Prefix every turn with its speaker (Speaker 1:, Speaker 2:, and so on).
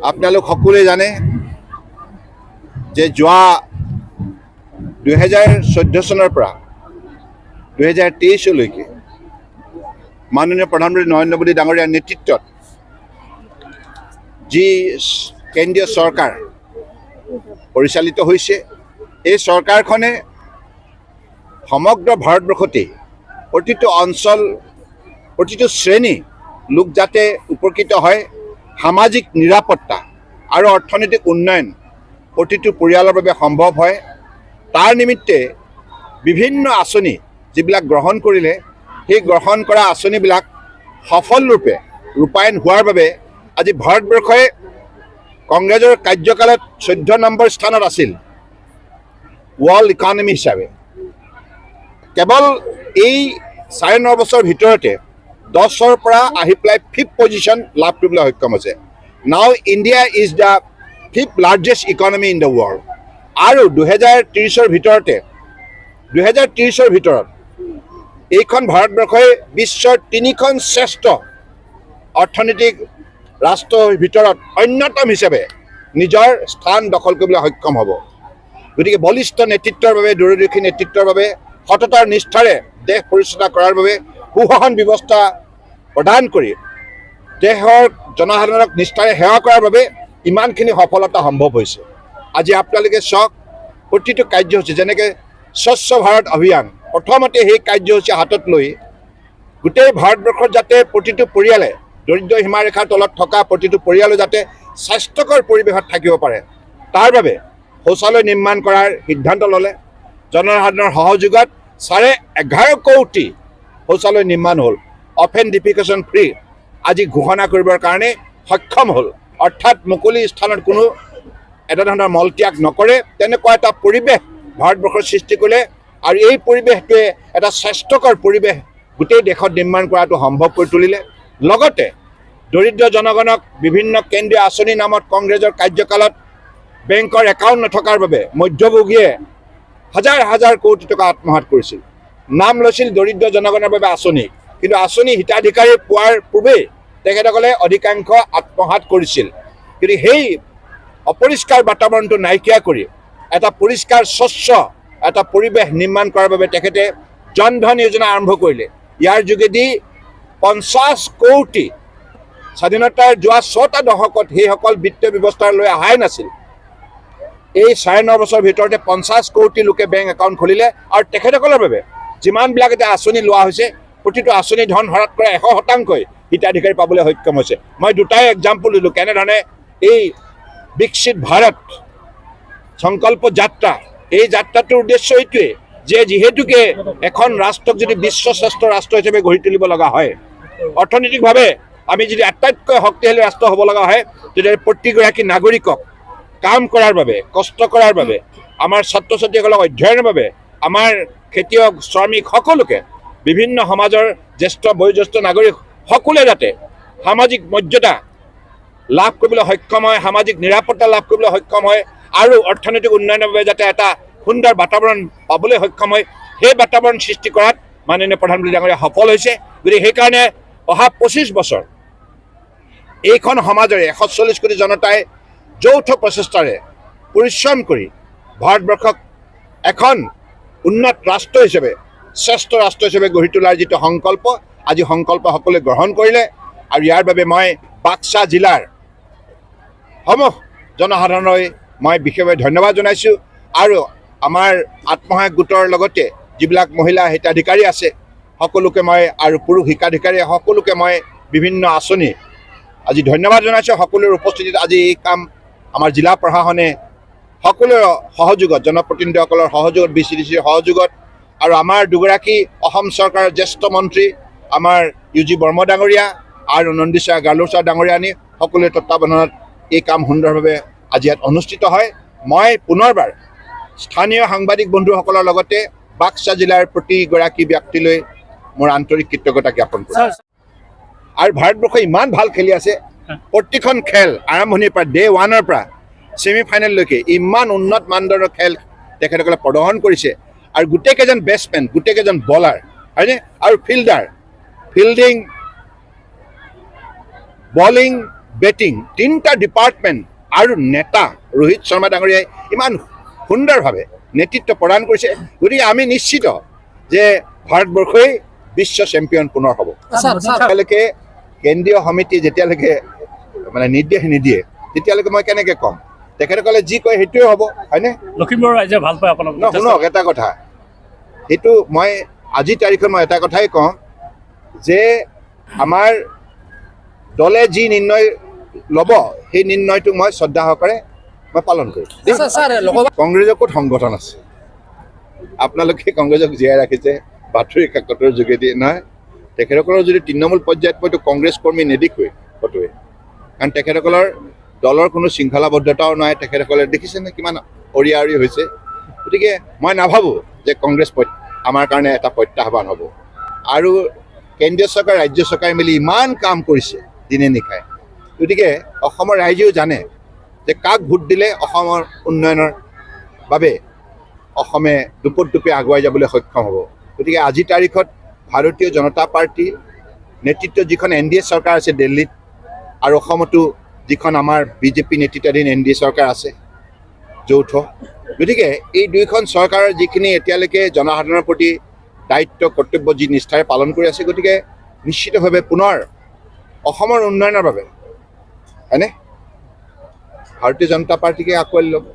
Speaker 1: আপোনালোক সকলোৱে জানে যে যোৱা 2014 চনৰ পৰা 2023 লৈকে মাননীয় প্ৰধানমন্ত্ৰী নৰেন্দ্ৰ মোদী ডাঙৰীয়াৰ নেতৃত্বত যি কেন্দ্ৰীয় চৰকাৰ পৰিচালিত হৈছে, এই চৰকাৰখনে সমগ্ৰ ভাৰতবৰ্ষতে প্ৰতিটো অঞ্চল, প্ৰতিটো শ্ৰেণী লোক যাতে উপকৃত হয়, সামাজিক নিৰাপত্তা আৰু অৰ্থনৈতিক উন্নয়ন প্ৰতিটো পৰিয়ালৰ বাবে সম্ভৱ হয়, তাৰ নিমিত্তে বিভিন্ন আঁচনি যিবিলাক গ্ৰহণ কৰিলে, সেই গ্ৰহণ কৰা আঁচনিবিলাক সফলৰূপে ৰূপায়ণ হোৱাৰ বাবে আজি ভাৰতবৰ্ষই কংগ্ৰেছৰ কাৰ্যকালত 14 নম্বৰ স্থানত আছিল ৱৰ্ল্ড ইকনমি হিচাপে। কেৱল এই 9.5 বছৰৰ ভিতৰতে 10ৰ পৰা আহি পেলাই 5th পজিশ্যন লাভ কৰিবলৈ সক্ষম হৈছে। নাও India is the 5th largest economy in the world. আৰু 2030ৰ ভিতৰত এইখন ভাৰতবৰ্ষই বিশ্বৰ 3খন শ্ৰেষ্ঠ অৰ্থনৈতিক ৰাষ্ট্ৰৰ ভিতৰত অন্যতম হিচাপে নিজৰ স্থান দখল কৰিবলৈ সক্ষম হ'ব। গতিকে বলিষ্ঠ নেতৃত্বৰ বাবে, দূৰদৰ্শী নেতৃত্বৰ বাবে, সততাৰ নিষ্ঠাৰে দেশ পৰিচালনা কৰাৰ বাবে সুশাসন ব্যৱস্থা প্ৰদান কৰি দেশৰ জনসাধাৰণক নিষ্ঠাৰে সেৱা কৰাৰ বাবে ইমানখিনি সফলতা সম্ভৱ হৈছে। আজি আপোনালোকে চাওক, প্ৰতিটো কাৰ্যসূচী যেনেকৈ স্বচ্ছ ভাৰত অভিযান, প্ৰথমতে সেই কাৰ্যসূচী হাতত লৈ গোটেই ভাৰতবৰ্ষত যাতে প্ৰতিটো পৰিয়ালে, দৰিদ্ৰ সীমাৰেখাৰ তলত থকা প্ৰতিটো পৰিয়ালে যাতে স্বাস্থ্যকৰ পৰিৱেশত থাকিব পাৰে, তাৰ বাবে শৌচালয় নিৰ্মাণ কৰাৰ সিদ্ধান্ত ল'লে। জনসাধাৰণৰ সহযোগত 11.5 কোটি শৌচালয় নিৰ্মাণ হ'ল। অপেন ডিফিকেশ্যন ফ্ৰী আজি ঘোষণা কৰিবৰ কাৰণে সক্ষম হ'ল। অৰ্থাৎ মুকলি স্থানত কোনো এটা ধৰণৰ মলত্যাগ নকৰে, তেনেকুৱা এটা পৰিৱেশ ভাৰতবৰ্ষৰ সৃষ্টি কৰিলে। আৰু এই পৰিৱেশটোৱে এটা স্বাস্থ্যকৰ পৰিৱেশ গোটেই দেশত নিৰ্মাণ কৰাটো সম্ভৱ কৰি তুলিলে। লগতে দৰিদ্ৰ জনগণক বিভিন্ন কেন্দ্ৰীয় আঁচনিৰ নামত কংগ্ৰেছৰ কাৰ্যকালত বেংকৰ একাউণ্ট নথকাৰ বাবে মধ্যভোগীয়ে হাজাৰ হাজাৰ কোটি টকা আত্মসাৎ কৰিছিল। নাম লৈছিল দৰিদ্ৰ জনগণৰ বাবে আঁচনি, কিন্তু আঁচনি হিতাধিকাৰী পোৱাৰ পূৰ্বেই তেখেতসকলে অধিকাংশ আত্মসাৎ কৰিছিল। কিন্তু সেই অপৰিষ্কাৰ বাতাবৰণটো নাইকিয়া কৰি এটা পৰিষ্কাৰ স্বচ্ছ এটা পৰিৱেশ নিৰ্মাণ কৰাৰ বাবে তেখেতে জনধন যোজনা আৰম্ভ কৰিলে। ইয়াৰ যোগেদি 50 কোটি স্বাধীনতাৰ যোৱা 6টা দশকত সেইসকল বিত্তীয় ব্যৱস্থা লৈ অহাই নাছিল। এই 9.5 বছৰৰ ভিতৰতে 50 কোটি লোকে বেংক একাউণ্ট খুলিলে। আৰু তেখেতসকলৰ বাবে যিমানবিলাক এতিয়া আঁচনি লোৱা হৈছে, প্ৰতিটো আঁচনি ধন হ্ৰাস কৰা 100% হিতাধিকাৰী পাবলৈ সক্ষম হৈছে। মই দুটাই এক্সাম্পল দিলোঁ কেনেধৰণে এই বিকশিত ভাৰত সংকল্প যাত্ৰা, এই যাত্ৰাটোৰ উদ্দেশ্য এইটোৱে যে যিহেতুকে এখন ৰাষ্ট্ৰক যদি বিশ্ব শ্ৰেষ্ঠ ৰাষ্ট্ৰ হিচাপে গঢ়ি তুলিব লগা হয়, অৰ্থনৈতিকভাৱে আমি যদি আটাইতকৈ শক্তিশালী ৰাষ্ট্ৰ হ'ব লগা হয়, তেতিয়া প্ৰতিগৰাকী নাগৰিকক কাম কৰাৰ বাবে, কষ্ট কৰাৰ বাবে, আমাৰ ছাত্ৰ ছাত্ৰীসকলক অধ্যয়নৰ বাবে, আমাৰ খেতিয়ক, শ্ৰমিক সকলোকে, বিভিন্ন সমাজৰ জ্যেষ্ঠ বয়োজ্যেষ্ঠ নাগৰিক সকলোৱে যাতে সামাজিক মৰ্যাদা লাভ কৰিবলৈ সক্ষম হয়, সামাজিক নিৰাপত্তা লাভ কৰিবলৈ সক্ষম হয়, আৰু অৰ্থনৈতিক উন্নয়নৰ বাবে যাতে এটা সুন্দৰ বাতাবৰণ পাবলৈ সক্ষম হয়, সেই বাতাবৰণ সৃষ্টি কৰাত মাননীয় প্ৰধানমন্ত্ৰী ডাঙৰীয়া সফল হৈছে। গতিকে সেইকাৰণে অহা 25 বছৰ এইখন সমাজৰে 140 কোটি জনতাই যৌথ প্ৰচেষ্টাৰে পৰিশ্ৰম কৰি ভাৰতবৰ্ষক এখন উন্নত ৰাষ্ট্ৰ হিচাপে, শ্ৰেষ্ঠ ৰাষ্ট্ৰ হিচাপে গঢ়ি তোলাৰ যিটো সংকল্প, আজি সংকল্প সকলোৱে গ্ৰহণ কৰিলে। আৰু ইয়াৰ বাবে মই বাক্সা জিলাৰ সমূহ জনসাধাৰণলৈ মই বিশেষভাৱে ধন্যবাদ জনাইছোঁ। আৰু আমাৰ আত্মসহায়ক গোটৰ লগতে যিবিলাক মহিলা হিতাধিকাৰী আছে সকলোকে মই, আৰু পুৰুষ হিতাধিকাৰী সকলোকে মই বিভিন্ন আঁচনি আজি ধন্যবাদ জনাইছোঁ। সকলোৰে উপস্থিতিত আজি এই কাম আমাৰ জিলা প্ৰশাসনে সকলোৰে সহযোগত, জনপ্ৰতিনিধিসকলৰ সহযোগত, BCDCৰ সহযোগত, আৰু আমাৰ দুগৰাকী অসম চৰকাৰৰ জ্যেষ্ঠ মন্ত্ৰী আমাৰ UG বৰ্মা ডাঙৰীয়া আৰু নন্দীশা গালোচা ডাঙৰীয়া আনি সকলোৰে তত্বাৱধানত এই কাম সুন্দৰভাৱে আজি ইয়াত অনুষ্ঠিত হয়। মই পুনৰবাৰ স্থানীয় সাংবাদিক বন্ধুসকলৰ লগতে বাক্সা জিলাৰ প্ৰতিগৰাকী ব্যক্তিলৈ মোৰ আন্তৰিক কৃতজ্ঞতা জ্ঞাপন কৰিছোঁ। আৰু ভাৰতবৰ্ষ ইমান ভাল খেলি আছে, প্ৰতিখন খেল আৰম্ভণিৰ পৰা ডে 1ৰ পৰা ছেমিফাইনেললৈকে ইমান উন্নত মানদণ্ডৰ খেল তেখেতসকলে প্ৰদৰ্শন কৰিছে। আৰু গোটেইকেইজন বেটছমেন, গোটেইকেইজন বলাৰ, হয়নে, আৰু ফিল্ডিং, বেটিং তিনিটা ডিপাৰ্টমেণ্ট আৰু নেতা ৰোহিত শৰ্মা ডাঙৰীয়াই ইমান সুন্দৰভাৱে নেতৃত্ব প্ৰদান কৰিছে গতিকে আমি নিশ্চিত যে ভাৰতবৰ্ষই বিশ্ব চেম্পিয়ন পুনৰ হ'ব তেতিয়ালৈকে কেন্দ্ৰীয় সমিতি যেতিয়ালৈকে মানে নিৰ্দেশ নিদিয়ে তেতিয়ালৈকে মই কেনেকৈ ক'ম তেখেতসকলে যি কয় সেইটোৱে হ'ব হয়নে
Speaker 2: লখিমপুৰৰ ৰাইজে ভাল পায় আপোনাক
Speaker 1: শুনক এটা কথা সেইটো মই আজিৰ তাৰিখত মই এটা কথাই কওঁ যে আমাৰ দলে যি নিৰ্ণয় ল'ব সেই নিৰ্ণয়টোক মই শ্ৰদ্ধা সহকাৰে মই পালন কৰিম কংগ্ৰেছৰ ক'ত সংগঠন আছে আপোনালোকে কংগ্ৰেছক জীয়াই ৰাখিছে বাতৰি কাকতৰ যোগেদি নহয় তেখেতসকলৰ যদি তৃণমূল পৰ্যায়ত মইতো কংগ্ৰেছ কৰ্মী নেদেখোৱেই ক'তোৱে কাৰণ তেখেতসকলৰ দলৰ কোনো শৃংখলাবদ্ধতাও নাই তেখেতসকলে দেখিছেনে কিমান অৰিয়া অৰি হৈছে গতিকে মই নাভাবোঁ যে কংগ্ৰেছ আমাৰ কাৰণে এটা প্ৰত্যাহ্বান হ'ব আৰু কেন্দ্ৰীয় চৰকাৰ ৰাজ্য চৰকাৰে মিলি ইমান কাম কৰিছে দিনে নিশাই গতিকে অসমৰ ৰাইজেও জানে যে কাক ভোট দিলে অসমৰ উন্নয়নৰ বাবে অসমে দুপে আগুৱাই যাবলৈ সক্ষম হ'ব গতিকে আজিৰ তাৰিখত ভাৰতীয় জনতা পাৰ্টি নেতৃত্বত যিখন NDA চৰকাৰ আছে দিল্লীত আৰু অসমতো যিখন আমাৰ বিজেপি নেতৃত্বাধীন NDA চৰকাৰ আছে যৌথ গতিকে এই দুইখন চৰকাৰৰ যিখিনি এতিয়ালৈকে জনসাধাৰণৰ প্ৰতি দায়িত্ব কৰ্তব্য যি নিষ্ঠাৰে পালন কৰি আছে গতিকে নিশ্চিতভাৱে পুনৰ অসমৰ উন্নয়নৰ বাবে হয়নে ভাৰতীয় জনতা পাৰ্টিকে আঁকোৱালি ল'ব